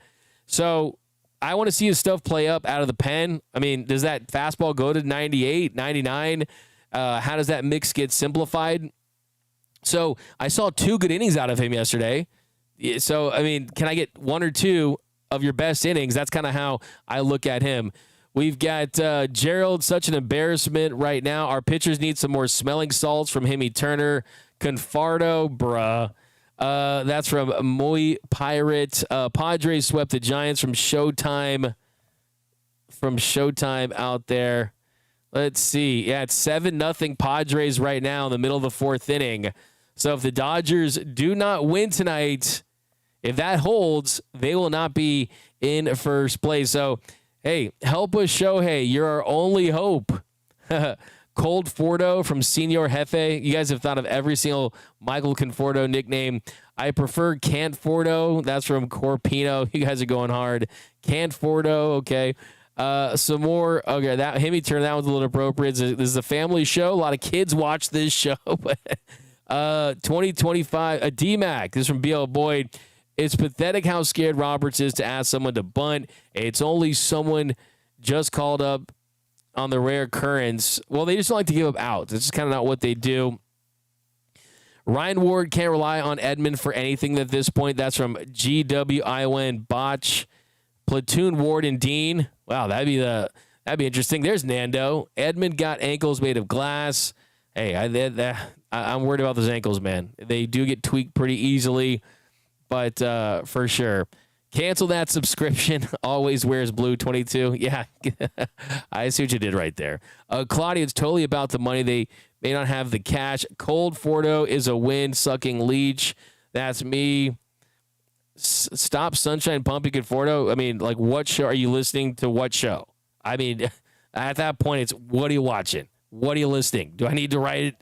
[SPEAKER 1] So I want to see his stuff play up out of the pen. I mean, does that fastball go to 98, 99? How does that mix get simplified? So I saw 2 good innings out of him yesterday. So, I mean, can I get 1 or 2 of your best innings? That's kind of how I look at him. We've got Gerald, such an embarrassment right now. Our pitchers need some more smelling salts from Hemi Turner. Confarto, bruh. That's from Moy Pirate. Padres swept the Giants from Showtime. Out there. Let's see. Yeah, it's 7-0 Padres right now in the middle of the 4th inning. So if the Dodgers do not win tonight, if that holds, they will not be in first place. So, hey, help us, Shohei. You're our only hope. Cold Fordo from Senor Jefe. You guys have thought of every single Michael Conforto nickname. I prefer Can't Fordo. That's from Corpino. You guys are going hard. Can't Fordo. Okay. Some more. Okay, that Hemi turn, that one's a little appropriate. This is a family show. A lot of kids watch this show. 2025. A DMAC. This is from B.L. Boyd. It's pathetic how scared Roberts is to ask someone to bunt. It's only someone just called up on the rare occurrence. Well, they just don't like to give up outs. It's just kind of not what they do. Ryan Ward can't rely on Edman for anything at this point. That's from GWION Botch. Platoon Ward and Dean. Wow, that'd be interesting. There's Nando. Edman got ankles made of glass. Hey, I'm worried about those ankles, man. They do get tweaked pretty easily, but for sure. Cancel that subscription. Always wears blue 22. Yeah, I see what you did right there. Claudia, it's totally about the money. They may not have the cash. Cold Fordo is a win-sucking leech. That's me. Stop Sunshine Pumping Conforto. I mean, like, what show are you listening to? What show? I mean, at that point, it's what are you watching? What are you listening? Do I need to write it?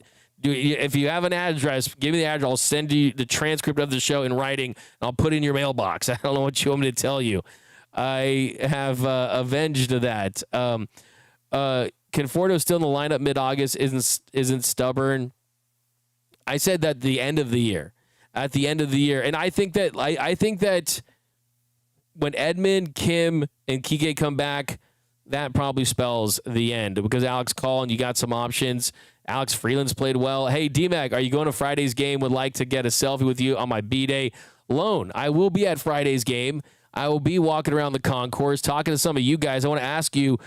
[SPEAKER 1] If you have an address, give me the address. I'll send you the transcript of the show in writing, and I'll put it in your mailbox. I don't know what you want me to tell you. I have avenged that. Conforto still in the lineup mid-August isn't stubborn. I said that at the end of the year, and I think that when Edman, Kim, and Kike come back, that probably spells the end because Alex Call, you got some options. Alex Freeland's played well. Hey, D-Mac, are you going to Friday's game? Would like to get a selfie with you on my B-Day loan. I will be at Friday's game. I will be walking around the concourse talking to some of you guys. I want to ask you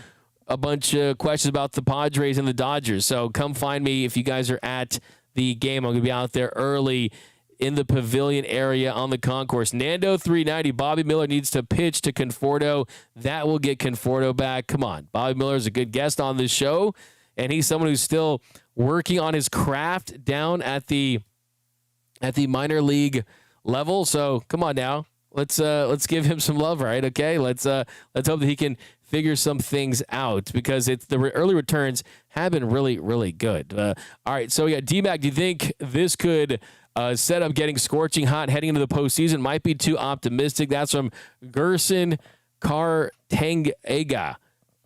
[SPEAKER 1] a bunch of questions about the Padres and the Dodgers. So come find me if you guys are at the game. I'm going to be out there early in the pavilion area on the concourse. Nando 390. Bobby Miller needs to pitch to Conforto. That will get Conforto back. Come on. Bobby Miller is a good guest on this show, and he's someone who's still working on his craft down at the minor league level. So come on now. Let's give him some love, right? Okay. Let's hope that he can figure some things out because early returns have been really, really good. All right. So yeah, D-Mac, do you think this could set up getting scorching hot heading into the postseason? Might be too optimistic. That's from Gerson Kartangega,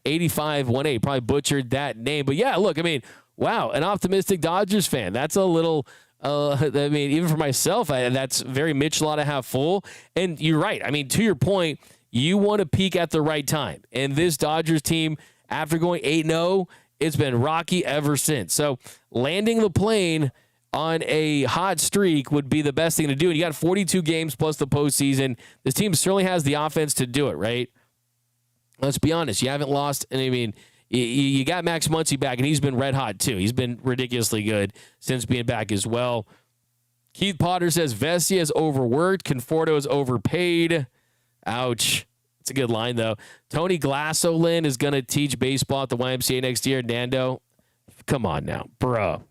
[SPEAKER 1] 8518. Probably butchered that name, but yeah, look, I mean, wow, an optimistic Dodgers fan. That's a little, I mean, even for myself, that's very Michelada half full. And you're right. I mean, to your point, you want to peak at the right time. And this Dodgers team, after going 8-0, it's been rocky ever since. So landing the plane on a hot streak would be the best thing to do. And you got 42 games plus the postseason. This team certainly has the offense to do it, right? Let's be honest. You haven't lost. And I mean, you got Max Muncy back, and he's been red hot, too. He's been ridiculously good since being back as well. Keith Potter says, Vesia is overworked. Conforto is overpaid. Ouch. It's a good line, though. Tony Glassolin is going to teach baseball at the YMCA next year. Nando, come on now, bro.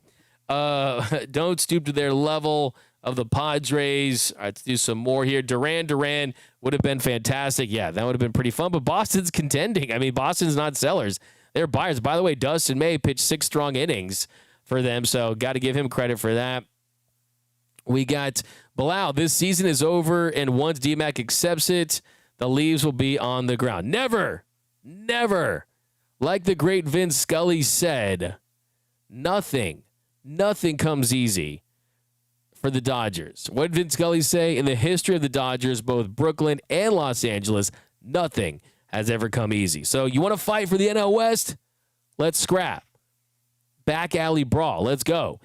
[SPEAKER 1] Don't stoop to their level of the Padres. All right, let's do some more here. Duran would have been fantastic. Yeah, that would have been pretty fun, but Boston's contending. I mean, Boston's not sellers. They're buyers. By the way, Dustin May pitched 6 strong innings for them, so got to give him credit for that. We got Bilal. This season is over, and once D-Mac accepts it, the leaves will be on the ground. Never. Like the great Vince Scully said, nothing comes easy for the Dodgers. What did Vince Scully say? In the history of the Dodgers, both Brooklyn and Los Angeles, nothing has ever come easy. So you want to fight for the NL West? Let's scrap. Back alley brawl. Let's go.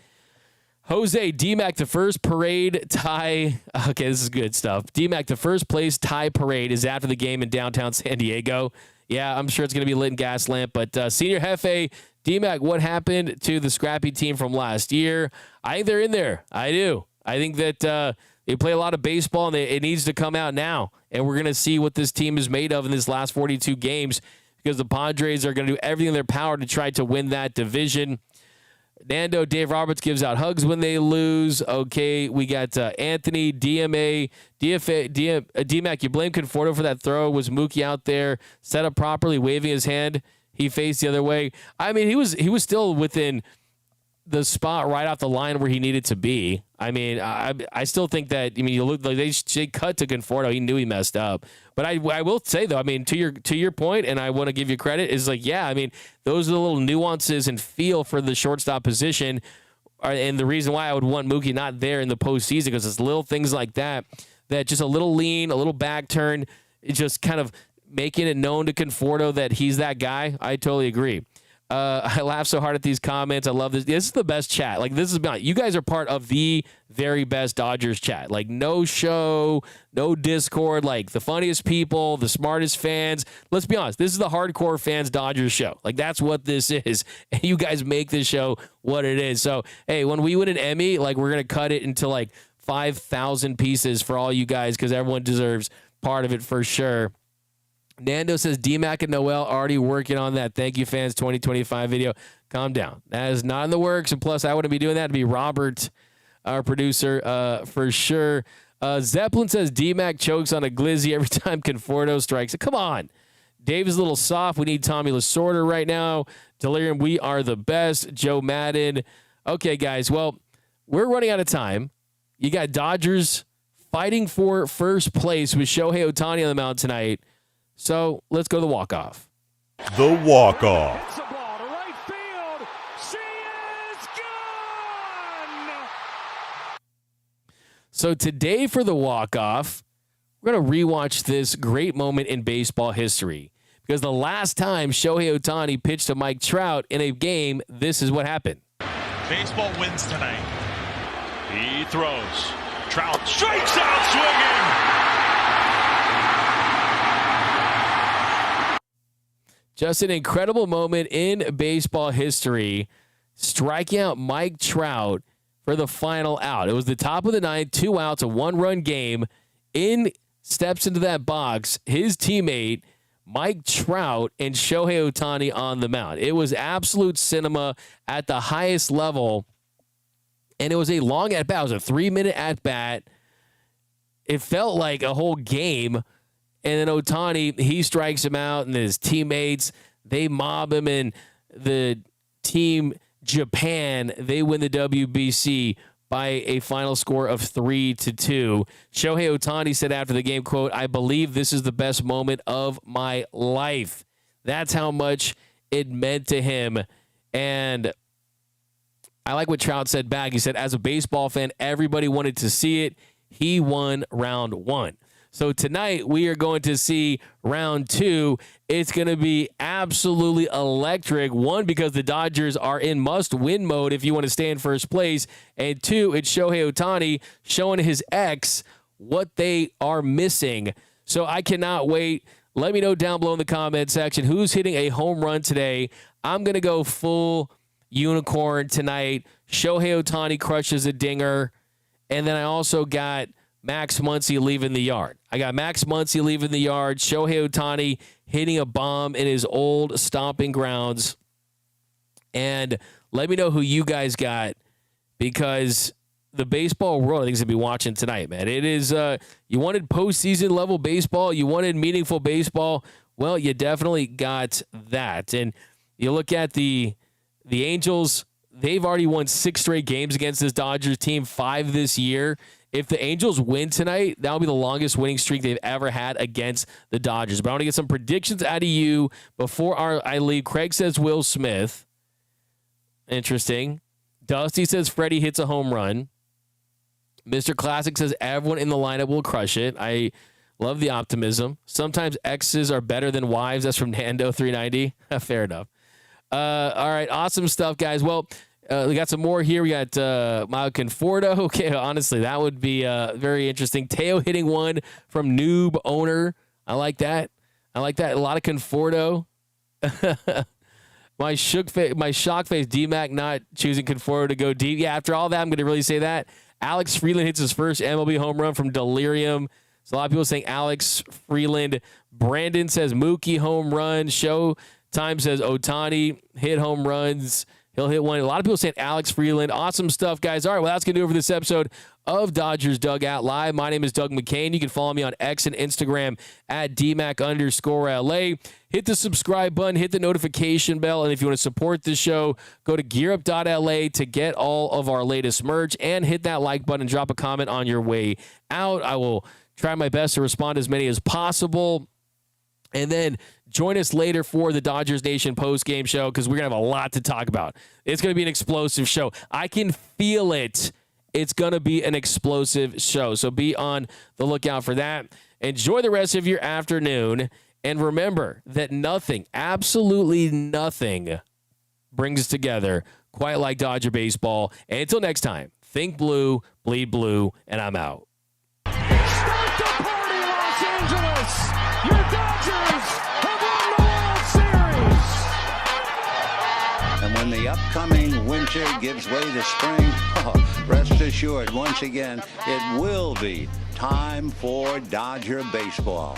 [SPEAKER 1] Jose, D-Mac, the first parade tie. Okay, this is good stuff. D-Mac, the first place tie parade is after the game in downtown San Diego. Yeah, I'm sure it's going to be lit in Gaslamp. But Senior Jefe, D-Mac, what happened to the scrappy team from last year? I think they're in there. I do. I think that they play a lot of baseball, and it needs to come out now. And we're going to see what this team is made of in this last 42 games because the Padres are going to do everything in their power to try to win that division. Nando, Dave Roberts gives out hugs when they lose. Okay, we got Anthony, DMA, D-Mac, you blame Conforto for that throw. Was Mookie out there set up properly, waving his hand? He faced the other way. I mean, he was still within the spot right off the line where he needed to be. I mean, I still think that, I mean, you look like they cut to Conforto. He knew he messed up. But I will say, though, I mean, to your point, and I want to give you credit, is like, yeah, I mean, those are the little nuances and feel for the shortstop position. And the reason why I would want Mookie not there in the postseason, because it's little things like that just a little lean, a little back turn, it just kind of making it known to Conforto that he's that guy. I totally agree. I laugh so hard at these comments. I love this. This is the best chat. Like, this is about, you guys are part of the very best Dodgers chat. Like, no show, no Discord, like the funniest people, the smartest fans. Let's be honest. This is the hardcore fans Dodgers show. Like, that's what this is. And you guys make this show what it is. So, hey, when we win an Emmy, like, we're going to cut it into like 5,000 pieces for all you guys because everyone deserves part of it for sure. Nando says D-Mac and Noel already working on that. Thank you, fans. 2025 video. Calm down. That is not in the works. And plus, I wouldn't be doing that. It'd be Robert, our producer, for sure. Zeppelin says D-Mac chokes on a glizzy every time Conforto strikes. Come on. Dave is a little soft. We need Tommy Lasorda right now. Delirium, we are the best. Joe Madden. Okay, guys. Well, we're running out of time. You got Dodgers fighting for first place with Shohei Ohtani on the mound tonight. So let's go to the walk-off.
[SPEAKER 4] The walk-off.
[SPEAKER 3] Hits the ball to right field. She is gone.
[SPEAKER 1] So today for the walk-off, we're going to rewatch this great moment in baseball history. Because the last time Shohei Ohtani pitched to Mike Trout in a game, this is what happened.
[SPEAKER 3] Baseball wins tonight. He throws. Trout strikes out swinging.
[SPEAKER 1] Just an incredible moment in baseball history, striking out Mike Trout for the final out. It was the top of the ninth, 2 outs, a 1-run game. In steps into that box, his teammate, Mike Trout, and Shohei Ohtani on the mound. It was absolute cinema at the highest level, and it was a long at-bat. It was a 3-minute at-bat. It felt like a whole game. And then Ohtani, he strikes him out, and his teammates, they mob him, and the team Japan, they win the WBC by a final score of 3-2. Shohei Ohtani said after the game, quote, "I believe this is the best moment of my life." That's how much it meant to him. And I like what Trout said back. He said, as a baseball fan, everybody wanted to see it. He won round 1. So tonight we are going to see round 2. It's going to be absolutely electric. 1, because the Dodgers are in must-win mode if you want to stay in first place. And 2, it's Shohei Ohtani showing his ex what they are missing. So I cannot wait. Let me know down below in the comment section who's hitting a home run today. I'm going to go full unicorn tonight. Shohei Ohtani crushes a dinger. And then I also got Max Muncy leaving the yard. I got Max Muncy leaving the yard. Shohei Ohtani hitting a bomb in his old stomping grounds. And let me know who you guys got, because the baseball world, I think, is going to be watching tonight, man. It is, you wanted postseason level baseball. You wanted meaningful baseball. Well, you definitely got that. And you look at the Angels, they've already won 6 straight games against this Dodgers team, 5 this year. If the Angels win tonight, that'll be the longest winning streak they've ever had against the Dodgers. But I want to get some predictions out of you before I leave. Craig says Will Smith. Interesting. Dusty says Freddie hits a home run. Mr. Classic says everyone in the lineup will crush it. I love the optimism. Sometimes exes are better than wives. That's from Nando 390. Fair enough. All right. Awesome stuff, guys. Well, we got some more here. We got Michael Conforto. Okay, honestly, that would be very interesting. Teo hitting one from Noob Owner. I like that. A lot of Conforto. My shock face, D-Mac not choosing Conforto to go deep. Yeah, after all that, I'm going to really say that. Alex Freeland hits his first MLB home run from Delirium. So a lot of people saying Alex Freeland. Brandon says Mookie home run. Showtime says Ohtani hit home runs. He'll hit one. A lot of people saying Alex Freeland. Awesome stuff, guys. All right, well, that's going to do it for this episode of Dodgers Dugout Live. My name is Doug McKain. You can follow me on X and Instagram at DMac_LA. Hit the subscribe button. Hit the notification bell. And if you want to support the show, go to gearup.la to get all of our latest merch. And hit that like button and drop a comment on your way out. I will try my best to respond to as many as possible. And then join us later for the Dodgers Nation post-game show, because we're going to have a lot to talk about. It's going to be an explosive show. I can feel it. It's going to be an explosive show. So be on the lookout for that. Enjoy the rest of your afternoon. And remember that nothing, absolutely nothing, brings us together quite like Dodger baseball. And until next time, think blue, bleed blue, and I'm out.
[SPEAKER 3] Start the party, Los Angeles! Your Dodgers have won the World Series!
[SPEAKER 2] And when the upcoming winter gives way to spring, rest assured, once again, it will be time for Dodger baseball.